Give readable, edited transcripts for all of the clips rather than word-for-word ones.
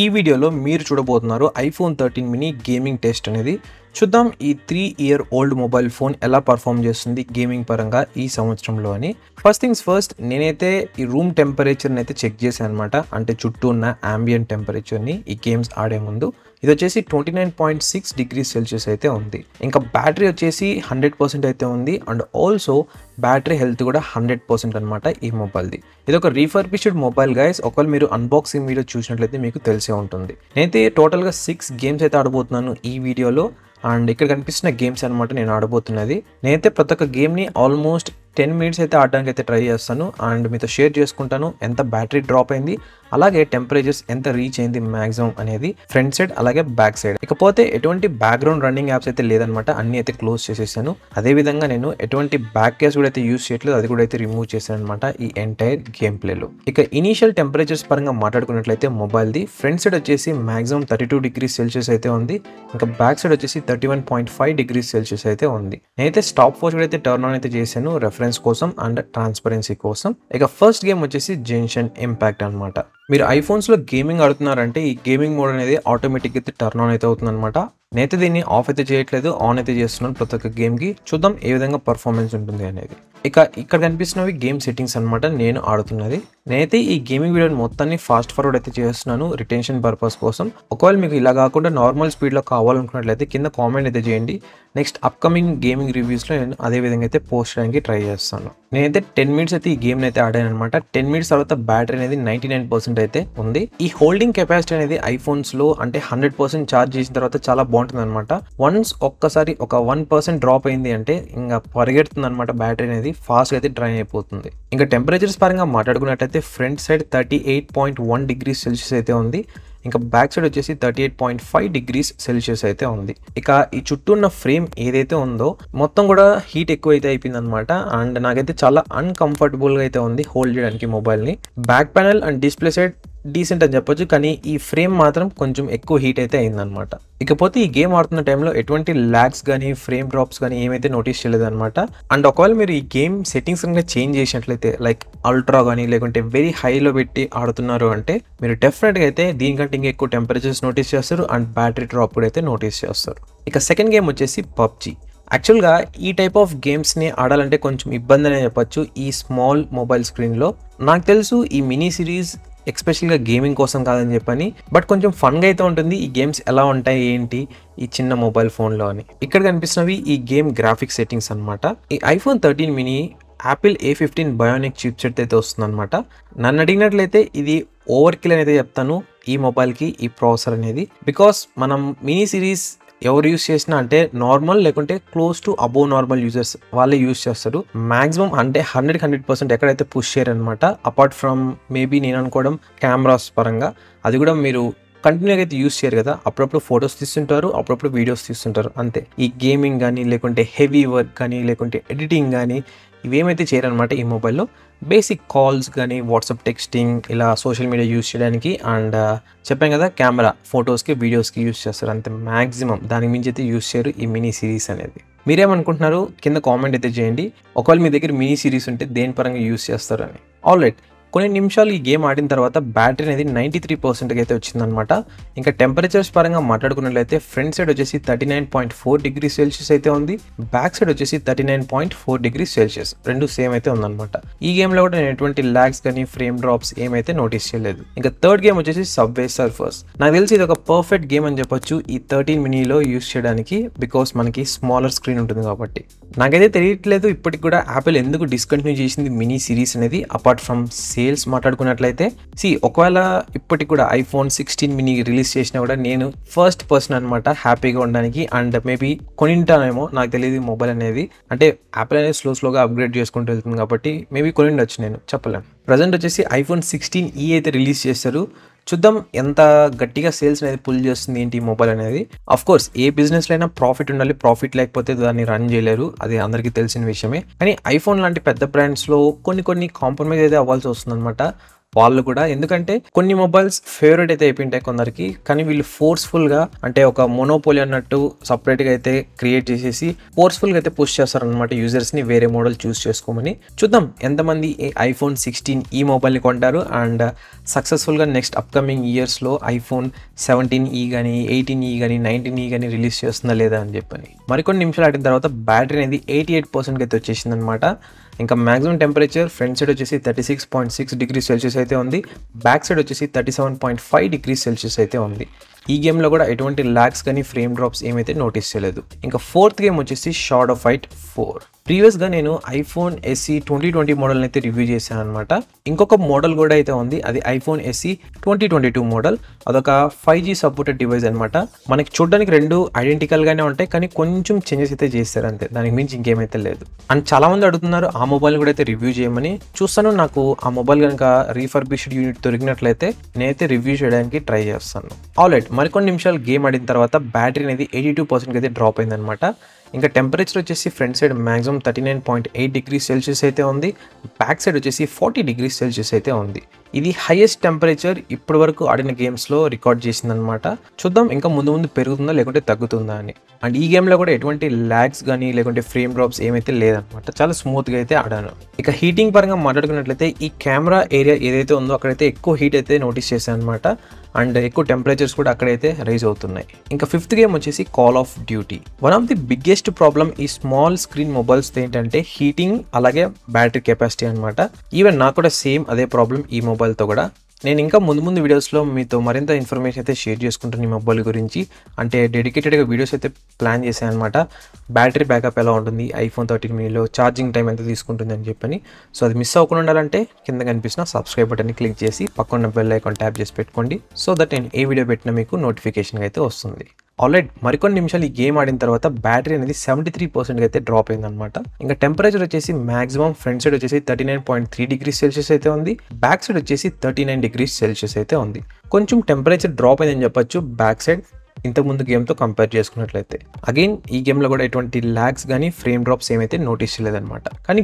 ఈ వీడియోలో మీరు చూడబోతున్నారు ఐఫోన్ 13 మినీ గేమింగ్ టెస్ట్ అనేది. చూద్దాం ఈ 3-year ఓల్డ్ మొబైల్ ఫోన్ ఎలా పర్ఫామ్ చేస్తుంది గేమింగ్ పరంగా ఈ సంవత్సరంలో అని. ఫస్ట్ థింగ్స్ ఫస్ట్, నేనైతే ఈ రూమ్ టెంపరేచర్ని అయితే చెక్ చేశాను అనమాట. అంటే చుట్టూ ఉన్న ambient టెంపరేచర్ని ఈ గేమ్స్ ఆడే ముందు. ఇది వచ్చేసి 29.6 degrees సెల్సియస్ అయితే ఉంది. ఇంకా బ్యాటరీ వచ్చేసి 100% అయితే ఉంది. అండ్ ఆల్సో బ్యాటరీ హెల్త్ కూడా 100% అనమాట ఈ మొబైల్ది. ఇది ఒక రీఫర్బిష్డ్ మొబైల్ గైస్. ఒకవేళ మీరు అన్బాక్సింగ్ వీడియో చూసినట్లయితే మీకు తెలిసే ఉంటుంది. నేనైతే టోటల్గా 6 గేమ్స్ అయితే ఆడబోతున్నాను ఈ వీడియోలో. అండ్ ఇక్కడ కనిపిస్తున్న గేమ్స్ అనమాట నేను ఆడబోతున్నది. నేనైతే ప్రతి ఒక్క గేమ్ని ఆల్మోస్ట్ 10 minutes అయితే ఆడడానికి అయితే ట్రై చేస్తాను. అండ్ మీతో షేర్ చేసుకుంటాను ఎంత బ్యాటరీ డ్రాప్ అయింది, అలాగే టెంపరేచర్స్ ఎంత రీచ్ అయింది మ్యాక్సిమం అనేది ఫ్రంట్ సైడ్ అలాగే బ్యాక్ సైడ్. ఇకపోతే ఎటువంటి బ్యాక్గ్రౌండ్ రన్నింగ్ యాప్స్ అయితే లేదనమాట, అన్ని అయితే క్లోజ్ చేసేసాను. అదేవిధంగా నేను ఎటువంటి బ్యాక్ కేస్ కూడా అయితే యూస్ చేయట్లేదు, అది కూడా అయితే రిమూవ్ చేశాను అనమాట ఈ ఎంటైర్ గేమ్ ప్లేలో. ఇక ఇనీషియల్ టెంపరేచర్స్ పరంగా మాట్లాడుకున్నట్లయితే మొబైల్ది ఫ్రంట్ సైడ్ వచ్చేసి మాక్సిమం 32 degrees సెల్సియస్ అయితే ఉంది. ఇంకా బ్యాక్ సైడ్ వచ్చేసి 31.5 degrees సెల్సియస్ అయితే ఉంది. నేనైతే స్టాప్ వాచ్ కూడా అయితే టర్న్ ఆన్ అయితే చేశాను రెఫరెన్స్ కోసం అండ్ ట్రాన్స్పరెన్సీ కోసం. ఇక ఫస్ట్ గేమ్ వచ్చేసి జెన్షన్ ఇంపాక్ట్ అనమాట. మీరు ఐఫోన్స్ లో గేమింగ్ ఆడుతున్నారంటే ఈ గేమింగ్ మోడ్ అనేది ఆటోమేటిక్ అయితే టర్న్ ఆన్ అయితే అవుతుంది అనమాట. నేనైతే దీన్ని ఆఫ్ అయితే చేయట్లేదు, ఆన్ అయితే చేస్తున్నాను ప్రతి ఒక్క గేమ్ కి. చూద్దాం ఏ విధంగా పర్ఫార్మెన్స్ ఉంటుంది అనేది. ఇక ఇక్కడ కనిపిస్తున్నవి గేమ్ సెట్టింగ్స్ అనమాట నేను ఆడుతున్నది. నేనైతే ఈ గేమింగ్ వీడియోని మొత్తాన్ని ఫాస్ట్ ఫార్వర్డ్ అయితే చేస్తున్నాను రిటెన్షన్ పర్పస్ కోసం. ఒకవేళ మీకు ఇలా కాకుండా నార్మల్ స్పీడ్లో కావాలనుకున్నట్లయితే కింద కామెంట్ అయితే చేయండి. నెక్స్ట్ అప్కమింగ్ గేమింగ్ రివ్యూస్లో నేను అదే విధంగా అయితే పోస్ట్ చేయడానికి ట్రై చేస్తాను. నేనైతే 10 minutes అయితే ఈ గేమ్ అయితే ఆడాను అనమాట. 10 minutes తర్వాత బ్యాటరీ అనేది 99% అయితే ఉంది. ఈ హోల్డింగ్ కెపాసిటీ అనేది ఐఫోన్స్ లో అంటే 100% ఛార్జ్ చేసిన తర్వాత చాలా బాగుంటుంది అనమాట. వన్స్ ఒక్కసారి ఒక 1% డ్రాప్ అయింది అంటే ఇంకా పరిగెడుతుంది అనమాట, బ్యాటరీ అనేది ఫాస్ట్ అయితే డ్రైన్ అయిపోతుంది. ఇంకా టెంపరేచర్స్ పరంగా మాట్లాడుకున్నట్టయితే ఫ్రంట్ సైడ్ 38.1 degrees సెల్సియస్ అయితే ఉంది. ఇంకా బ్యాక్ సైడ్ వచ్చేసి 38.5 degrees సెల్సియస్ అయితే ఉంది. ఇక ఈ చుట్టూ ఉన్న ఫ్రేమ్ ఏదైతే ఉందో మొత్తం కూడా హీట్ ఎక్కువ అయితే అయిపోయింది అనమాట. అండ్ నాకైతే చాలా అన్కంఫర్టబుల్గా అయితే ఉంది హోల్డ్ చేయడానికి మొబైల్ని. Back panel and display side decent అని చెప్పొచ్చు, కానీ ఈ ఫ్రేమ్ మాత్రం కొంచెం ఎక్కువ హీట్ అయితే అయిందనమాట. ఇకపోతే ఈ గేమ్ ఆడుతున్న టైంలో ఎటువంటి ల్యాగ్స్ కానీ ఫ్రేమ్ డ్రాప్స్ కానీ ఏమైతే నోటీస్ చేయలేదు అనమాట. అండ్ ఒకవేళ మీరు ఈ గేమ్ సెట్టింగ్స్ కనుక చేంజ్ చేసినట్లయితే లైక్ అల్ట్రా కానీ లేకుంటే వెరీ హైలో పెట్టి ఆడుతున్నారు అంటే మీరు డెఫినెట్గా అయితే దీనికంటే ఇంకా ఎక్కువ టెంపరేచర్స్ నోటీస్ చేస్తారు అండ్ బ్యాటరీ డ్రాప్ కూడా అయితే నోటీస్ చేస్తారు. ఇక సెకండ్ గేమ్ వచ్చేసి పబ్జీ. యాక్చువల్గా ఈ టైప్ ఆఫ్ గేమ్స్ని ఆడాలంటే కొంచెం ఇబ్బంది అనే చెప్పచ్చు ఈ స్మాల్ మొబైల్ స్క్రీన్లో. నాకు తెలుసు ఈ మినీ సిరీస్ ఎక్స్పెషల్గా గేమింగ్ కోసం కాదని చెప్పని, బట్ కొంచెం ఫన్గా అయితే ఉంటుంది ఈ గేమ్స్ ఎలా ఉంటాయి ఏంటి ఈ చిన్న మొబైల్ ఫోన్లో అని. ఇక్కడ కనిపిస్తున్నవి ఈ గేమ్ గ్రాఫిక్స్ సెట్టింగ్స్ అనమాట. ఈ iPhone 13 mini Apple A15 bionic chip set అయితే వస్తుంది అనమాట. నన్ను అడిగినట్లయితే ఇది ఓవర్ కిల్ అని అయితే చెప్తాను ఈ మొబైల్కి ఈ ప్రాసెసర్ అనేది. బికాస్ మనం మినీ సిరీస్ ఎవరు యూస్ చేసినా అంటే నార్మల్ లేకుంటే close to above normal users వాళ్ళే యూస్ చేస్తారు. మాక్సిమం అంటే 100% ఎక్కడైతే పుష్ చేయరనమాట. అపార్ట్ ఫ్రమ్ మేబీ నేను అనుకోవడం కెమెరాస్ పరంగా, అది కూడా మీరు కంటిన్యూగా అయితే యూస్ చేయరు కదా, అప్పుడప్పుడు ఫొటోస్ తీస్తుంటారు, అప్పుడప్పుడు వీడియోస్ తీస్తుంటారు అంతే. ఈ గేమింగ్ కానీ లేకుంటే హెవీ వర్క్ కానీ లేకుంటే ఎడిటింగ్ కానీ ఇవేమైతే చేయరనమాట ఈ మొబైల్లో. బేసిక్ కాల్స్ కానీ వాట్సాప్ టెక్స్టింగ్ ఇలా సోషల్ మీడియా యూస్ చేయడానికి అండ్ చెప్పాను కదా కెమెరా ఫొటోస్కి వీడియోస్కి యూస్ చేస్తారు అంతే. మ్యాక్సిమం దానికి మించి అయితే యూస్ చేయరు ఈ మినీ సిరీస్ అనేది. మీరేమనుకుంటున్నారు కింద కామెంట్ అయితే చేయండి. ఒకవేళ మీ దగ్గర మినీ సిరీస్ ఉంటే దేని పరంగా యూస్ చేస్తారు అని. ఆల్రైట్, కొన్ని నిమిషాలు ఈ గేమ్ ఆడిన తర్వాత బ్యాటరీ అనేది 93% అయితే వచ్చిందనమాట. ఇంకా టెంపరేచర్స్ పరంగా మాట్లాడుకున్నట్లయితే ఫ్రంట్ సైడ్ వచ్చేసి 39.4 degrees సెల్సియస్ అయితే ఉంది. బ్యాక్ సైడ్ వచ్చేసి 39.4 degrees సెల్సియస్, రెండు సేమ్ అయితే ఉందన్నమాట. ఈ గేమ్లో కూడా నేను ఎటువంటి ల్యాగ్స్ కానీ ఫ్రేమ్ డ్రాప్స్ ఏమైతే నోటీస్ చేయలేదు. ఇంకా థర్డ్ గేమ్ వచ్చేసి సబ్వే సర్ఫర్స్. నాకు తెలిసి ఇది ఒక పర్ఫెక్ట్ గేమ్ అని చెప్పొచ్చు ఈ 13 మినీలో యూస్ చేయడానికి, బికాస్ మనకి స్మాలర్ స్క్రీన్ ఉంటుంది కాబట్టి. నాకైతే తెలియట్లేదు ఇప్పటికి కూడా యాపిల్ ఎందుకు డిస్కంటిన్యూ చేసింది మినీ సిరీస్ అనేది. అపార్ట్ ఫ్రమ్ సేల్స్ మాట్లాడుకున్నట్లయితే ఒకవేళ ఇప్పటికి కూడా ఐఫోన్ 16 మినీ రిలీజ్ చేసినా కూడా నేను ఫస్ట్ పర్సన్ అనమాట హ్యాపీగా ఉండడానికి. అండ్ మేబీ కొనింటానేమో నాకు తెలియదు మొబైల్ అనేది. అంటే యాపిల్ అనేది స్లోగా అప్గ్రేడ్ చేసుకుంటూ వెళ్తుంది కాబట్టి మేబీ కొనిండొచ్చు, నేను చెప్పలేను. ప్రజెంట్ వచ్చేసి ఐఫోన్ 16e అయితే రిలీజ్ చేస్తారు. చూద్దాం ఎంత గట్టిగా సేల్స్ అనేది పుల్ చేస్తుంది ఏంటి మొబైల్ అనేది. అఫ్ కోర్స్ ఏ బిజినెస్లో అయినా ప్రాఫిట్ ఉండాలి, ప్రాఫిట్ లేకపోతే దాన్ని రన్ చేయలేరు, అది అందరికీ తెలిసిన విషయమే. కానీ ఐఫోన్ లాంటి పెద్ద బ్రాండ్స్లో కొన్ని కాంప్రమైజ్ అయితే అవ్వాల్సి వస్తుంది అనమాట. వాళ్ళు కూడా. ఎందుకంటే కొన్ని మొబైల్స్ ఫేవరెట్ అయితే అయిపోయింటాయి కొందరికి, కానీ వీళ్ళు ఫోర్స్ఫుల్గా అంటే ఒక మొనోపోలి అన్నట్టు సపరేట్గా అయితే క్రియేట్ చేసేసి ఫోర్స్ఫుల్గా అయితే పుష్ చేస్తారనమాట యూజర్స్ని వేరే మోడల్ చూస్ చేసుకోమని. చూద్దాం ఎంతమంది iPhone 16 ఈ మొబైల్ని కొంటారు అండ్ సక్సెస్ఫుల్గా నెక్స్ట్ అప్కమింగ్ ఇయర్స్లో iPhone 17e కానీ 18e కానీ 19e కానీ రిలీజ్ చేస్తుందా లేదా అని చెప్పని. మరికొన్ని నిమిషాలు ఆడిన తర్వాత బ్యాటరీ అనేది 88% అయితే వచ్చేసింది అనమాట. ఇంకా మ్యాక్సిమం టెంపరేచర్ ఫ్రంట్ సైడ్ వచ్చేసి 36.6 డిగ్రీస్ సెల్సియస్ అయితే ఉంది, బ్యాక్ సైడ్ వచ్చేసి 37.5 డిగ్రీస్ సెల్సియస్ అయితే ఉంది. ఈ గేమ్లో కూడా ఎటువంటి ల్యాగ్స్ కానీ ఫ్రేమ్ డ్రాప్స్ ఏమైతే నోటీస్ చేయలేదు. ఇంకా ఫోర్త్ గేమ్ వచ్చేసి షాడో ఫైట్ 4. ప్రీవియస్గా నేను iPhone SE 2020 మోడల్ని అయితే రివ్యూ చేశాను అనమాట. ఇంకొక మోడల్ కూడా అయితే ఉంది, అది iPhone SE 2022 మోడల్. అదొక 5G సపోర్టెడ్ డివైస్ అనమాట. మనకి చూడడానికి రెండు ఐడెంటికల్గానే ఉంటాయి, కానీ కొంచెం చేంజెస్ అయితే చేస్తారు అంతే, దానికి మించి ఇంకేమైతే లేదు. అండ్ చాలామంది అడుగుతున్నారు ఆ మొబైల్ కూడా అయితే రివ్యూ చేయమని. చూస్తాను, నాకు ఆ మొబైల్ కనుక రీఫర్బిష్డ్ యూనిట్ దొరికినట్లయితే నేనైతే రివ్యూ చేయడానికి ట్రై చేస్తాను. ఆల్రైట్, మరికొన్ని నిమిషాలు గేమ్ ఆడిన తర్వాత బ్యాటరీ అనేది 82% అయితే డ్రాప్ అయిందనమాట. ఇంకా టెంపరేచర్ వచ్చేసి front side maximum 39.8 degrees Celsius అయితే ఉంది, బ్యాక్ సైడ్ వచ్చేసి 40 డిగ్రీస్ సెల్సియస్ అయితే ఉంది. ఇది హైయెస్ట్ టెంపరేచర్ ఇప్పటి వరకు ఆడిన గేమ్స్లో రికార్డ్ చేసిందనమాట. చూద్దాం ఇంకా ముందు ముందు పెరుగుతుందా లేకుంటే తగ్గుతుందా అని. అండ్ ఈ గేమ్లో కూడా ఎటువంటి ల్యాగ్స్ కానీ లేకుంటే ఫ్రేమ్ డ్రాప్స్ ఏమైతే లేదనమాట, చాలా స్మూత్గా అయితే ఆడాను. ఇక హీటింగ్ పరంగా మాట్లాడుకున్నట్లయితే ఈ కెమెరా ఏరియా ఏదైతే ఉందో అక్కడైతే ఎక్కువ హీట్ అయితే నోటీస్ చేశాను అనమాట. అండ్ ఎక్కువ టెంపరేచర్స్ కూడా అక్కడైతే రైజ్ అవుతున్నాయి. ఇంకా ఫిఫ్త్ గేమ్ వచ్చేసి call of duty. One of the biggest problem ఈ స్మాల్ స్క్రీన్ మొబైల్స్ ఏంటంటే హీటింగ్ అలాగే బ్యాటరీ కెపాసిటీ అనమాట. ఈవెన్ నాకు కూడా సేమ్ అదే ప్రాబ్లం ఈ మొబైల్తో కూడా. నేను ఇంకా ముందు వీడియోస్లో మీతో మరింత ఇన్ఫర్మేషన్ అయితే షేర్ చేసుకుంటాను ఈ మొబైల్ గురించి. అంటే డెడికేటెడ్గా వీడియోస్ అయితే ప్లాన్ చేశాను అనమాట. బ్యాటరీ బ్యాకప్ ఎలా ఉంటుంది, iPhone 13 miniలో ఛార్జింగ్ టైం ఎంత తీసుకుంటుంది అని చెప్పని. సో అది మిస్ అవ్వకుండా ఉండాలంటే కింద కనిపిస్తున్న సబ్స్క్రైబ్ బటన్ని క్లిక్ చేసి పక్కన బెల్ ఐకాన్ ట్యాప్ చేసి పెట్టుకోండి, సో దట్ నేను ఏ వీడియో పెట్టినా మీకు నోటిఫికేషన్ అయితే వస్తుంది. ఆల్రెడీ మరికొన్ని నిమిషాలు ఈ గేమ్ ఆడిన తర్వాత బ్యాటరీ అనేది 73% అయితే డ్రాప్ అయిందనమాట. ఇంకా టెంపరేచర్ వచ్చేసి మాక్సిమం ఫ్రంట్ సైడ్ వచ్చేసి 39.3 డిగ్రీస్ సెల్సియస్ అయితే ఉంది, బ్యాక్ సైడ్ వచ్చేసి 39 డిగ్రీస్ సెల్సియస్ అయితే ఉంది. కొంచెం టెంపరేచర్ డ్రాప్ అయిందని చెప్పొచ్చు బ్యాక్ సైడ్ ఇంతకుముందు గేమ్తో కంపేర్ చేసుకున్నట్లయితే. అగైన్ ఈ గేమ్లో కూడా ఎటువంటి ల్యాగ్స్ కానీ ఫ్రేమ్ డ్రాప్స్ ఏమైతే నోటీస్ చేయలేదన్నమాట. కానీ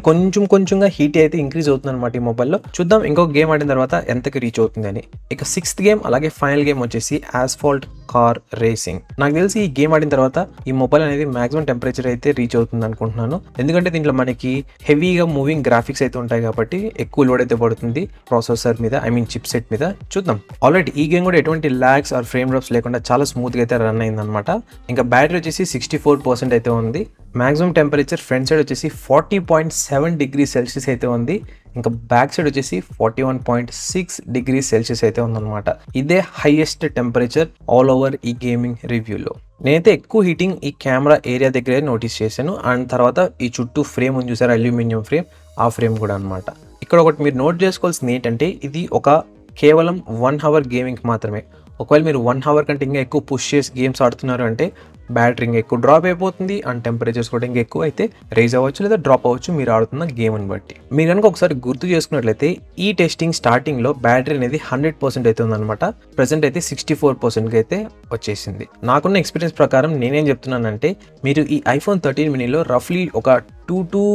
కొంచెంగా హీట్ అయితే ఇంక్రీజ్ అవుతుంది అనమాట ఈ మొబైల్లో. చూద్దాం ఇంకొక గేమ్ ఆడిన తర్వాత ఎంతకి రీచ్ అవుతుంది అని. ఇక సిక్స్త్ గేమ్ అలాగే ఫైనల్ గేమ్ వచ్చేసి ఆస్ఫాల్ట్ కార్ రేసింగ్. నాకు తెలిసి ఈ గేమ్ ఆడిన తర్వాత ఈ మొబైల్ అనేది మాక్సిమం టెంపరేచర్ అయితే రీచ్ అవుతుంది అనుకుంటున్నాను. ఎందుకంటే దీంట్లో మనకి హెవీగా మూవింగ్ గ్రాఫిక్స్ అయితే ఉంటాయి కాబట్టి ఎక్కువ లోడ్ అయితే పడుతుంది ప్రాసెసర్ మీద, చిప్ సెట్ మీద. చూద్దాం. ఆల్రెడీ ఈ గేమ్ కూడా ఎటువంటి ల్యాగ్స్ ఆర్ ఫ్రేమ్ డ్రాప్స్ లేకుండా చాలా స్మూత్గా అయితే రన్ అయిందనమాట. ఇంకా బ్యాటరీ వచ్చేసి 64% అయితే ఉంది. మాక్సిమం టెంపరేచర్ ఫ్రంట్ సైడ్ వచ్చేసి 40.7 డిగ్రీ సెల్సియస్ అయితే ఉంది. ఇంకా బ్యాక్ సైడ్ వచ్చేసి 41.6 డిగ్రీ సెల్సియస్ అయితే ఉందన్నమాట. ఇదే హైయెస్ట్ టెంపరేచర్ ఆల్ ఓవర్ ఈ గేమింగ్ రివ్యూలో. నేనైతే ఎక్కువ హీటింగ్ ఈ కెమెరా ఏరియా దగ్గరే నోటీస్ చేశాను. అండ్ తర్వాత ఈ చుట్టూ ఫ్రేమ్ ఉంది చూసారు, అల్యూమినియం ఫ్రేమ్, ఆ ఫ్రేమ్ కూడా అనమాట. ఇక్కడ ఒకటి మీరు నోట్ చేసుకోవాల్సింది ఏంటంటే ఇది కేవలం 1 hour గేమింగ్ మాత్రమే. ఒకవేళ మీరు 1 hour కంటే ఇంకా ఎక్కువ పుష్ చేసి గేమ్స్ ఆడుతున్నారు అంటే బ్యాటరీ ఇంకా ఎక్కువ డ్రాప్ అయిపోతుంది అండ్ టెంపరేచర్స్ కూడా ఇంకా ఎక్కువ అయితే రైజ్ అవ్వచ్చు లేదా డ్రాప్ అవ్వచ్చు మీరు ఆడుతున్న గేమ్ని బట్టి. మీరు కనుక ఒకసారి గుర్తు చేసుకున్నట్లయితే ఈ టెస్టింగ్ స్టార్టింగ్లో బ్యాటరీ అనేది 100% అయితే ఉందన్నమాట. ప్రెసెంట్ అయితే 64% అయితే వచ్చేసింది. నాకున్న ఎక్స్పీరియన్స్ ప్రకారం నేనేం చెప్తున్నానంటే మీరు ఈ iPhone 13 miniలో రఫ్లీ ఒక 2 to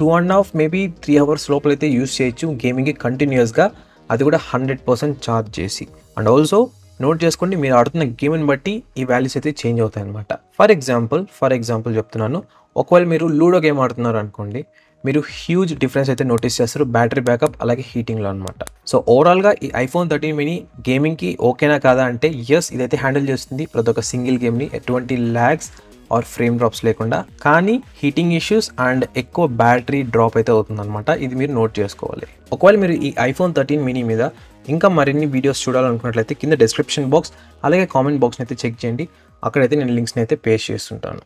2.5 మేబీ 3 hours లోపలైతే యూస్ చేయొచ్చు గేమింగ్కి కంటిన్యూస్గా, అది కూడా 100% ఛార్జ్ చేసి. అండ్ ఆల్సో నోట్ చేసుకోండి, మీరు ఆడుతున్న గేమ్ని బట్టి ఈ వాల్యూస్ అయితే చేంజ్ అవుతాయి అనమాట. ఫర్ ఎగ్జాంపుల్ చెప్తున్నాను, ఒకవేళ మీరు లూడో గేమ్ ఆడుతున్నారు అనుకోండి, మీరు హ్యూజ్ డిఫరెన్స్ అయితే నోటీస్ చేస్తారు బ్యాటరీ బ్యాకప్ అలాగే హీటింగ్లో అనమాట. సో ఓవరాల్గా ఈ iPhone 13 mini గేమింగ్కి ఓకేనా కాదా అంటే ఎస్, ఇదైతే హ్యాండిల్ చేస్తుంది ప్రతి ఒక్క సింగిల్ గేమ్ని ఎటువంటి ల్యాగ్స్ ఆర్ ఫ్రేమ్ డ్రాప్స్ లేకుండా. కానీ హీటింగ్ ఇష్యూస్ అండ్ ఎక్కువ బ్యాటరీ డ్రాప్ అయితే అవుతుందన్నమాట. ఇది మీరు నోట్ చేసుకోవాలి. ఒకవేళ మీరు ఈ iPhone 13 mini మీద ఇంకా మరిన్ని వీడియోస్ చూడాలనుకున్నట్లయితే కింద డిస్క్రిప్షన్ బాక్స్ అలాగే కామెంట్ బాక్స్ని అయితే చెక్ చేయండి. అక్కడైతే నేను లింక్స్ని అయితే పేస్ట్ చేస్తుంటాను.